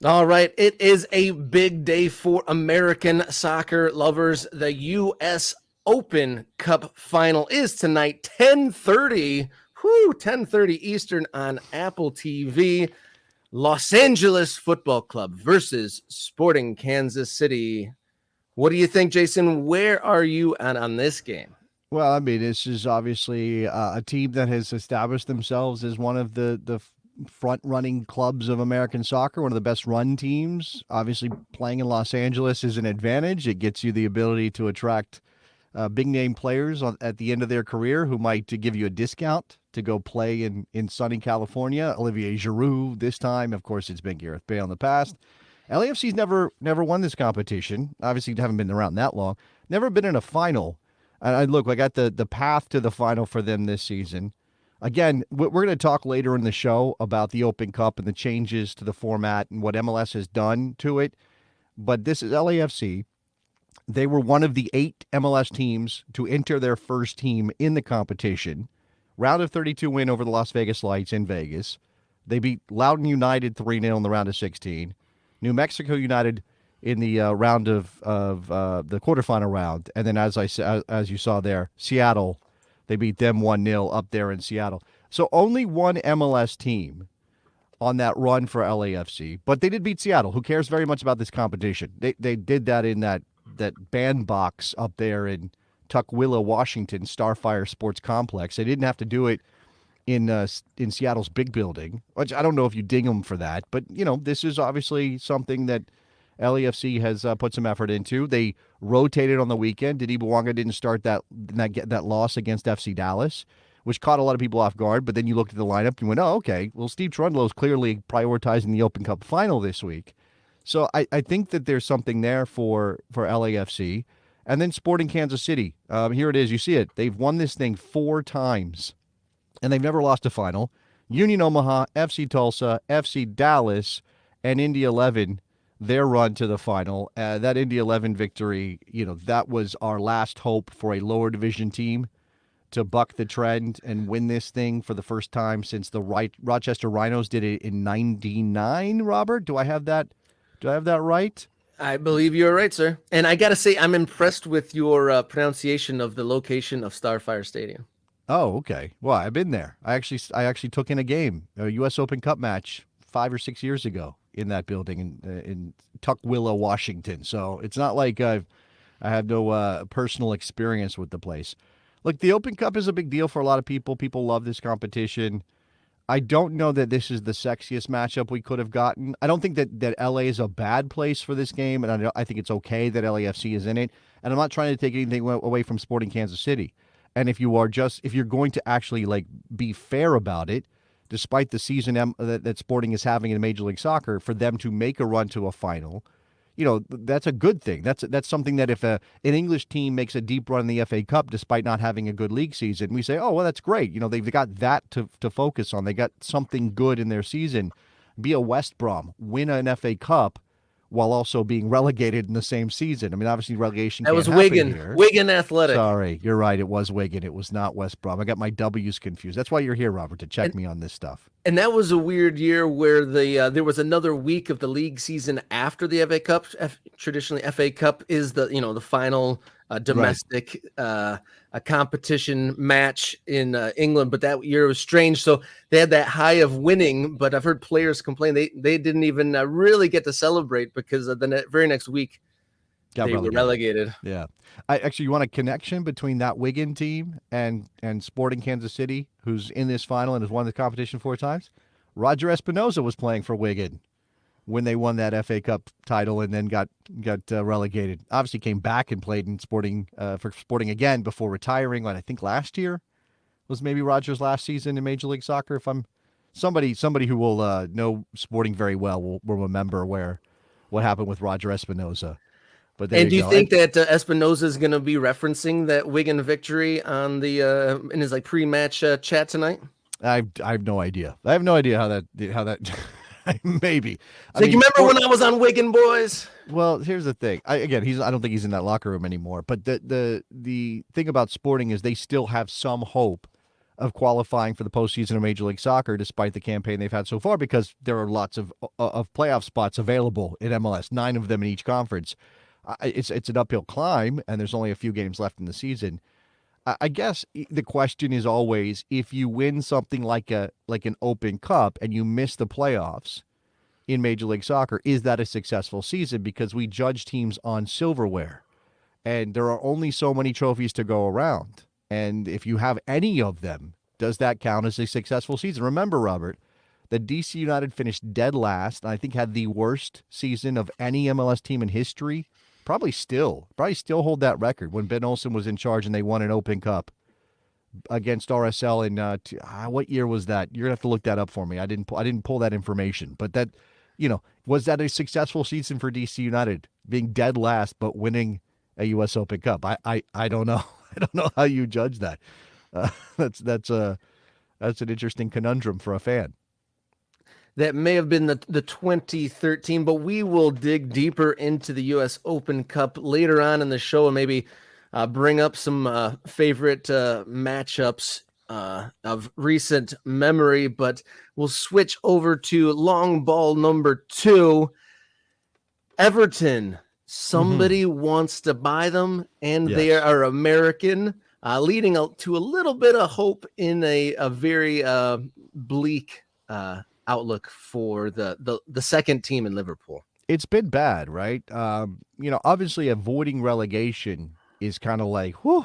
All right, it is a big day for American soccer lovers. The U.S. Open Cup final is tonight, 10:30. 10:30 Eastern on Apple TV. Los Angeles Football Club versus Sporting Kansas City. What do you think, Jason? Where are you on this game? Well, I mean, this is obviously a team that has established themselves as one of the front running clubs of American soccer, one of the best run teams. Obviously, playing in Los Angeles is an advantage. It gets you the ability to attract big name players at the end of their career who might give you a discount to go play in sunny California. Olivier Giroud this time. Of course, it's been Gareth Bale in the past. LAFC's never won this competition. Obviously, haven't been around that long. Never been in a final. I look, I got the path to the final for them this season. Again, we're going to talk later in the show about the Open Cup and the changes to the format and what MLS has done to it. But this is LAFC. They were one of the 8 MLS teams to enter their first team in the competition. Round of 32 win over the Las Vegas Lights in Vegas. They beat Loudoun United 3-0 in the round of 16. New Mexico United in the round of the quarterfinal round, and then as you saw there, Seattle, they beat them 1-0 up there in Seattle. So only one MLS team on that run for LAFC, but they did beat Seattle. Who cares very much about this competition? They did that in that bandbox up there in Tukwila, Washington, Starfire Sports Complex. They didn't have to do it in Seattle's big building, which I don't know if you ding them for that, but this is obviously something that LAFC has put some effort into. They rotated on the weekend. Didi Bouanga didn't start that loss against FC Dallas, which caught a lot of people off guard. But then you looked at the lineup and went, oh, okay. Well, Steve Trundlow's clearly prioritizing the Open Cup final this week. So I think that there's something there for LAFC. And then Sporting Kansas City. Here it is. You see it. They've won this thing 4 times, and they've never lost a final. Union Omaha, FC Tulsa, FC Dallas, and Indy 11, their run to the final. That Indy 11 victory, that was our last hope for a lower division team to buck the trend and win this thing for the first time since the Rochester Rhinos did it in 99, Robert? Do I have that right? I believe you're right, sir. And I got to say, I'm impressed with your pronunciation of the location of Starfire Stadium. Oh, okay. Well, I've been there. I actually took in a game, a U.S. Open Cup match 5 or 6 years ago in that building in Tukwila, Washington. So it's not like I have no personal experience with the place. Look, the Open Cup is a big deal for a lot of people. People love this competition. I don't know that this is the sexiest matchup we could have gotten. I don't think that LA is a bad place for this game, and I think it's okay that LAFC is in it. And I'm not trying to take anything away from Sporting Kansas City. And if you're going to actually be fair about it, despite the season that Sporting is having in Major League Soccer, for them to make a run to a final, that's a good thing. That's something that if an English team makes a deep run in the FA Cup despite not having a good league season, we say, oh, well, that's great. They've got that to focus on. They got something good in their season. Be a West Brom, win an FA Cup while also being relegated in the same season. I mean, obviously relegation That can't was happen Wigan. here. Wigan Athletic. Sorry, you're right. It was Wigan. It was not West Brom. I got my W's confused. That's why you're here, Robert, to check me on this stuff. And that was a weird year where there was another week of the league season after the FA Cup. Traditionally, FA Cup is the final domestic a competition match in England, but that year was strange. So they had that high of winning, but I've heard players complain they didn't even really get to celebrate because the very next week they were relegated. Yeah. You want a connection between that Wigan team and Sporting Kansas City, who's in this final and has won the competition 4 times? Roger Espinoza was playing for Wigan when they won that FA Cup title and then got relegated. Obviously came back and played in Sporting for Sporting again before retiring. I think last year was maybe Roger's last season in Major League Soccer. If I'm somebody who will know Sporting very well will remember what happened with Roger Espinoza. But do you think that Espinoza is going to be referencing that Wigan victory on the in his pre-match chat tonight? I have no idea. I have no idea how that maybe. So you remember when I was on Wigan, boys? Well, here's the thing. I don't think he's in that locker room anymore. But the thing about Sporting is they still have some hope of qualifying for the postseason of Major League Soccer, despite the campaign they've had so far, because there are lots of playoff spots available in MLS, 9 of them in each conference. It's an uphill climb, and there's only a few games left in the season. I guess the question is always, if you win something like an Open Cup and you miss the playoffs in Major League Soccer, is that a successful season? Because we judge teams on silverware, and there are only so many trophies to go around. And if you have any of them, does that count as a successful season? Remember, Robert, that DC United finished dead last, and I think had the worst season of any MLS team in history. Probably still hold that record when Ben Olsen was in charge and they won an Open Cup against RSL in what year was that? You're gonna have to look that up for me. I didn't pull that information, but that, was that a successful season for DC United, being dead last but winning a U.S. Open Cup? I don't know. I don't know how you judge that. That's an interesting conundrum for a fan. That may have been the 2013, but we will dig deeper into the U.S. Open Cup later on in the show and maybe bring up some favorite matchups of recent memory. But we'll switch over to long ball number 2. Everton. Somebody wants to buy them, and they are American, leading to a little bit of hope in a very bleak outlook for the second team in Liverpool. It's been bad, right? Obviously avoiding relegation is kind of like, whew,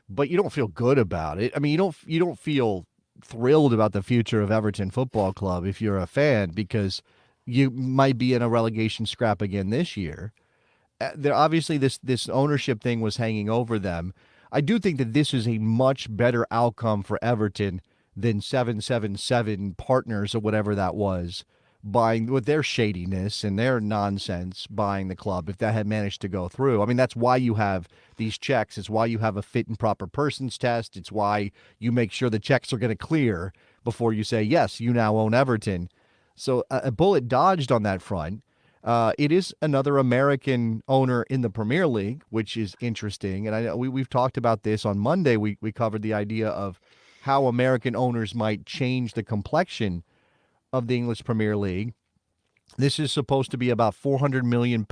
but you don't feel good about it. I mean, you don't feel thrilled about the future of Everton Football Club if you're a fan, because you might be in a relegation scrap again this year. There obviously this ownership thing was hanging over them. I do think that this is a much better outcome for Everton than 777 partners or whatever that was, buying with their shadiness and their nonsense, buying the club, if that had managed to go through. I mean, that's why you have these checks. It's why you have a fit and proper persons test. It's why you make sure the checks are going to clear before you say, yes, you now own Everton. So a bullet dodged on that front. It is another American owner in the Premier League, which is interesting. And I know we've talked about this on Monday. We covered the idea of how American owners might change the complexion of the English Premier League. This is supposed to be about £400 million,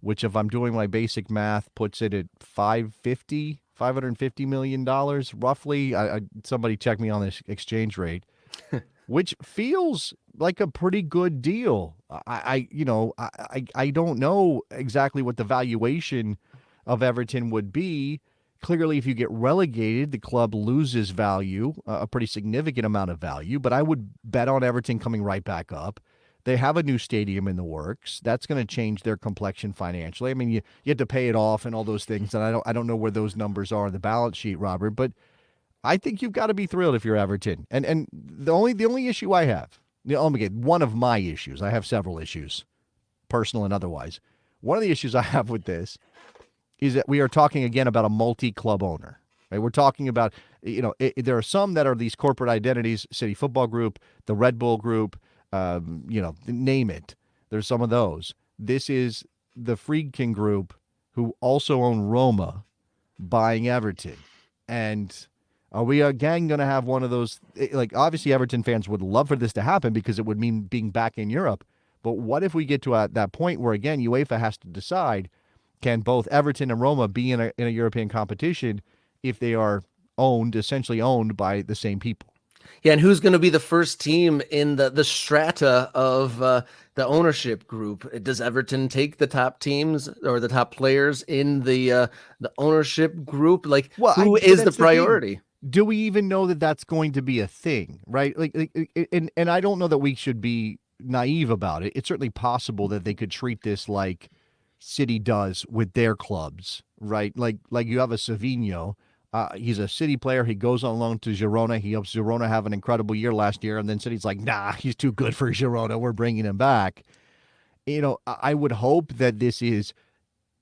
which, if I'm doing my basic math, puts it at $550 million, roughly. Somebody check me on this exchange rate, which feels like a pretty good deal. I don't know exactly what the valuation of Everton would be. Clearly, if you get relegated, the club loses value, a pretty significant amount of value. But I would bet on Everton coming right back up. They have a new stadium in the works. That's going to change their complexion financially. I mean, you have to pay it off and all those things. And I don't know where those numbers are on the balance sheet, Robert. But I think you've got to be thrilled if you're Everton. And the only issue I have, one of my issues, I have several issues, personal and otherwise. One of the issues I have with this is that we are talking again about a multi-club owner. Right? We're talking about, there are some that are these corporate identities, City Football Group, the Red Bull Group, name it. There's some of those. This is the Friedkin Group, who also own Roma, buying Everton. And are we again going to have one of those, like, obviously Everton fans would love for this to happen because it would mean being back in Europe. But what if we get to that point where, again, UEFA has to decide, can both Everton and Roma be in a European competition if they are essentially owned by the same people? Yeah, and who's going to be the first team in the strata of the ownership group? Does Everton take the top teams or the top players in the ownership group? Like, who is the priority? Do we even know that that's going to be a thing, right? And I don't know that we should be naive about it. It's certainly possible that they could treat this like City does with their clubs, right? Like you have a Savinho. He's a City player. He goes on loan to Girona. He helps Girona have an incredible year last year. And then City's like, nah, he's too good for Girona. We're bringing him back. I would hope that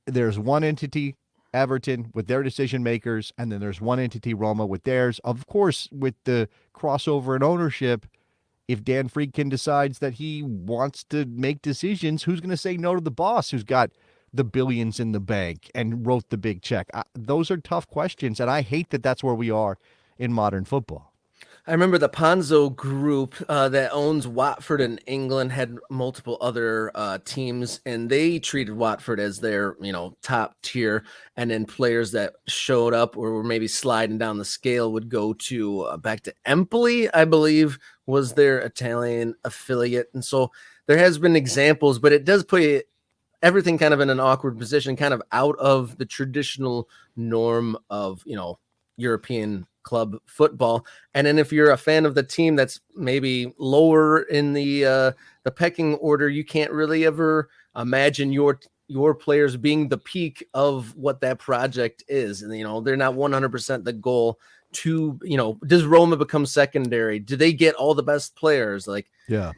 there's one entity, Everton, with their decision makers, and then there's one entity, Roma, with theirs. Of course, with the crossover in ownership, if Dan Friedkin decides that he wants to make decisions, who's going to say no to the boss who's got the billions in the bank and wrote the big check? Those are tough questions, and I hate that that's where we are in modern football. I remember the Ponzo group that owns Watford in England had multiple other teams, and they treated Watford as their, top tier. And then players that showed up or were maybe sliding down the scale would go to back to Empoli, I believe, was their Italian affiliate. And so there has been examples, but it does put everything kind of in an awkward position, kind of out of the traditional norm of, European club football. And then if you're a fan of the team that's maybe lower in the pecking order, you can't really ever imagine your players being the peak of what that project is. And they're not 100% the goal to, does Roma become secondary? Do they get all the best players? Like, yeah.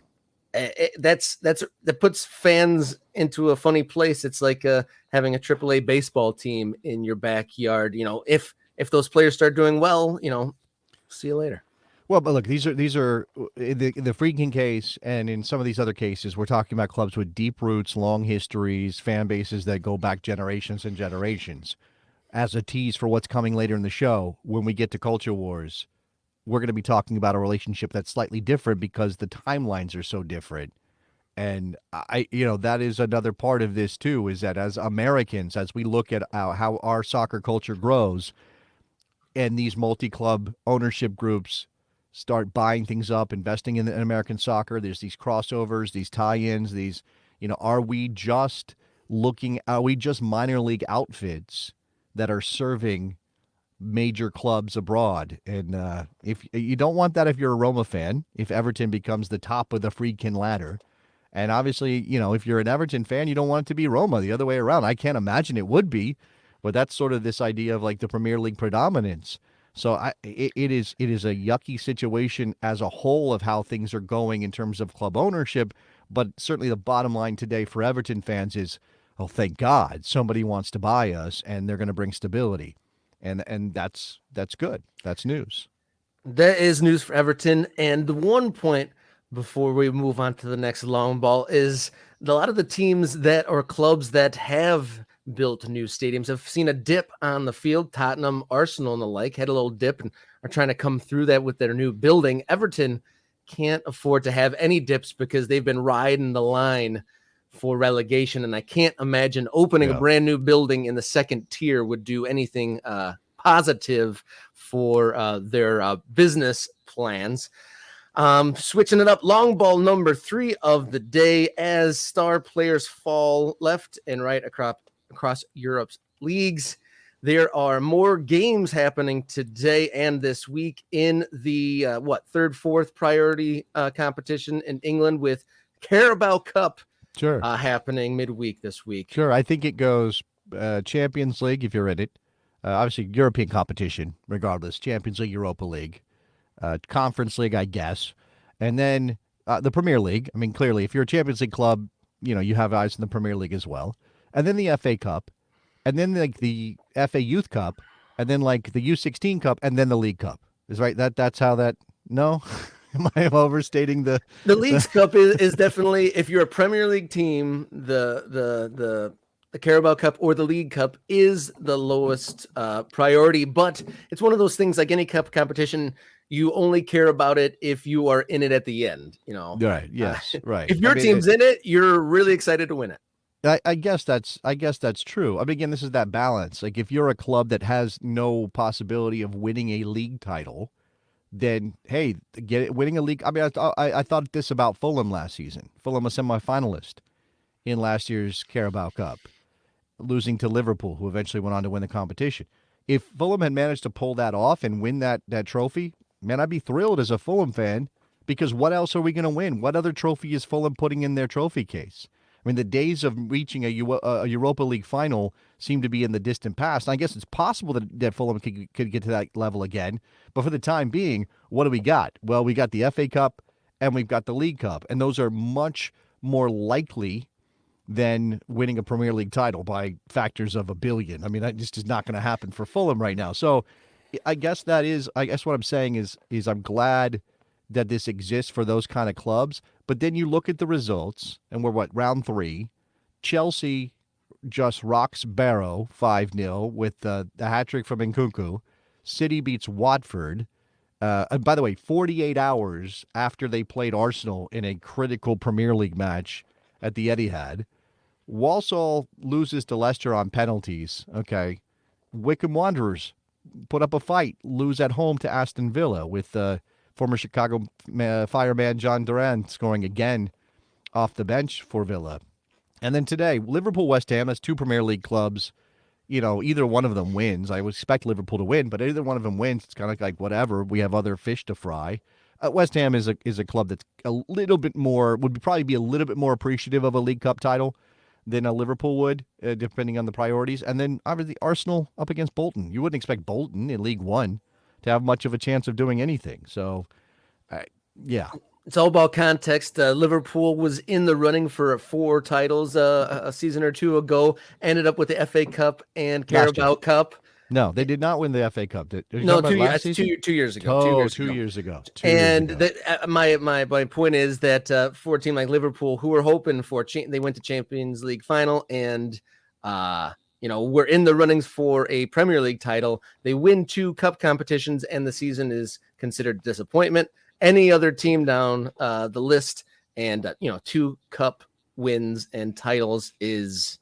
That puts fans into a funny place. It's like having a AAA baseball team in your backyard. If those players start doing well, see you later. Well, but look, these are in the Friedkin case, and in some of these other cases, we're talking about clubs with deep roots, long histories, fan bases that go back generations and generations. As a tease for what's coming later in the show, when we get to Culture Wars, we're going to be talking about a relationship that's slightly different because the timelines are so different. And that is another part of this too, is that as Americans, as we look at how our soccer culture grows, and these multi-club ownership groups start buying things up, investing in American soccer, there's these crossovers, these tie-ins, are we just minor league outfits that are serving major clubs abroad? And if you don't want that, if you're a Roma fan, if Everton becomes the top of the Friedkin ladder, and obviously, if you're an Everton fan, you don't want it to be Roma the other way around. I can't imagine it would be, but that's sort of this idea of like the Premier League predominance. So it is a yucky situation as a whole of how things are going in terms of club ownership. But certainly the bottom line today for Everton fans is, oh, thank God somebody wants to buy us, and they're going to bring stability. And that's good. That's news. That is news for Everton. And the one point before we move on to the next long ball is a lot of the teams that or clubs that have built new stadiums have seen a dip on the field. Tottenham, Arsenal, and the like had a little dip and are trying to come through that with their new building. Everton can't afford to have any dips because they've been riding the line for relegation, and I can't imagine opening a brand new building in the second tier would do anything positive for their business plans. Switching it up, long ball number 3 of the day as star players fall left and right across Europe's leagues. There are more games happening today and this week in the third, fourth priority competition in England with Carabao Cup happening midweek this week. Sure, I think it goes Champions League if you're in it. Obviously, European competition, regardless. Champions League, Europa League, Conference League, I guess. And then the Premier League. I mean, clearly, if you're a Champions League club, you have eyes in the Premier League as well. And then the FA Cup. And then like the FA Youth Cup. And then like the U16 Cup. And then the League Cup. Is right? That's how that... No? Am I overstating the League's Cup is definitely, if you're a Premier League team, the Carabao Cup or the League Cup is the lowest priority, but it's one of those things like any cup competition, you only care about it if you are in it at the end, Right. Yes. Right. If your team's in it, you're really excited to win it. I guess that's true. I mean, again, this is that balance. Like if you're a club that has no possibility of winning a league title, then hey, winning a league. I mean, I thought this about Fulham last season. Fulham, a semifinalist in last year's Carabao Cup, losing to Liverpool, who eventually went on to win the competition. If Fulham had managed to pull that off and win that trophy, man, I'd be thrilled as a Fulham fan, because what else are we going to win? What other trophy is Fulham putting in their trophy case? I mean, the days of reaching a Europa League final seem to be in the distant past. And I guess it's possible that Fulham could get to that level again. But for the time being, what do we got? Well, we got the FA Cup and we've got the League Cup. And those are much more likely than winning a Premier League title by factors of 1 billion. I mean, that just is not going to happen for Fulham right now. So I guess what I'm saying is I'm glad that this exists for those kind of clubs. But then you look at the results, and we're round 3. Chelsea just rocks Barrow 5-0 with the hat trick from Nkunku. City beats Watford. And by the way, 48 hours after they played Arsenal in a critical Premier League match at the Etihad. Walsall loses to Leicester on penalties. Okay. Wycombe Wanderers put up a fight, lose at home to Aston Villa with former Chicago fireman John Duran scoring again off the bench for Villa. And then today, Liverpool West Ham has two Premier League clubs. Either one of them wins. I would expect Liverpool to win, but either one of them wins. It's kind of like whatever. We have other fish to fry. West Ham is a club that's a little bit more, would probably be a little bit more appreciative of a League Cup title than a Liverpool would, depending on the priorities. And then obviously Arsenal up against Bolton. You wouldn't expect Bolton in League One to have much of a chance of doing anything. So, yeah. It's all about context. Liverpool was in the running for 4 titles a season or two ago, ended up with the FA Cup and Carabao Cup. No, they did not win the FA Cup. No, 2 years ago. Oh, 2 years ago. My point is that for a team like Liverpool, who were hoping for, they went to Champions League final and, we're in the runnings for a Premier League title. They win 2 cup competitions and the season is considered disappointment. Any other team down the list and, 2 cup wins and titles is,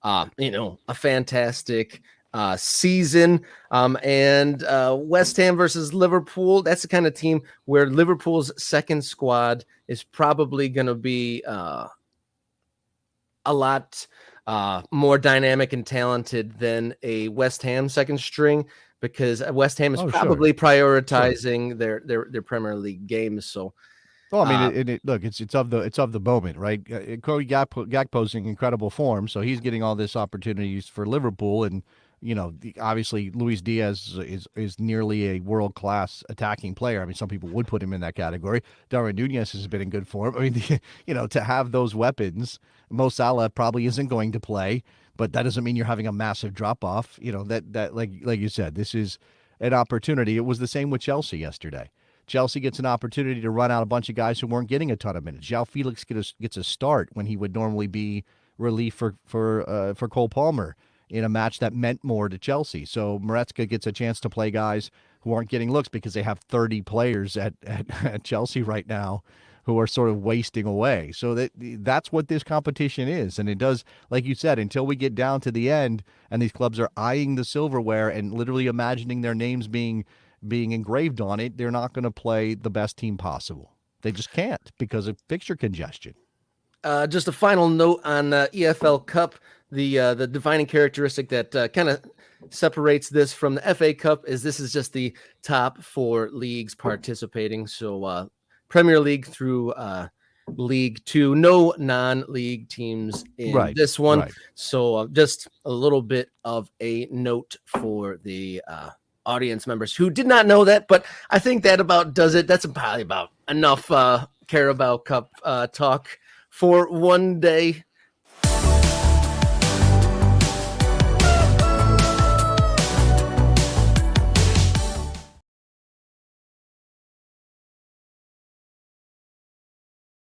a fantastic season. And West Ham versus Liverpool, that's the kind of team where Liverpool's second squad is probably going to be a lot more dynamic and talented than a West Ham second string, because West Ham is probably prioritizing their Premier League games. So, it's of the moment, right? Cody Gakpo's in incredible form, so he's getting all this opportunities for Liverpool, and obviously Luis Diaz is nearly a world class attacking player. I mean, some people would put him in that category. Darwin Nunez has been in good form. I mean, to have those weapons, Mo Salah probably isn't going to play. But that doesn't mean you're having a massive drop off. That like you said, this is an opportunity. It was the same with Chelsea yesterday. Chelsea gets an opportunity to run out a bunch of guys who weren't getting a ton of minutes. João Felix gets a start when he would normally be relief for Cole Palmer in a match that meant more to Chelsea. So Maresca gets a chance to play guys who aren't getting looks because they have 30 players at Chelsea right now who are sort of wasting away. So that's what this competition is. And it does, like you said, until we get down to the end and these clubs are eyeing the silverware and literally imagining their names being engraved on it, they're not going to play the best team possible. They just can't because of fixture congestion. Just a final note on EFL Cup. The defining characteristic that kind of separates this from the FA Cup is this is just the top 4 leagues participating. So Premier League through League 2, no non-league teams in this one. Right. So just a little bit of a note for the audience members who did not know that, but I think that about does it. That's probably about enough Carabao Cup talk for one day.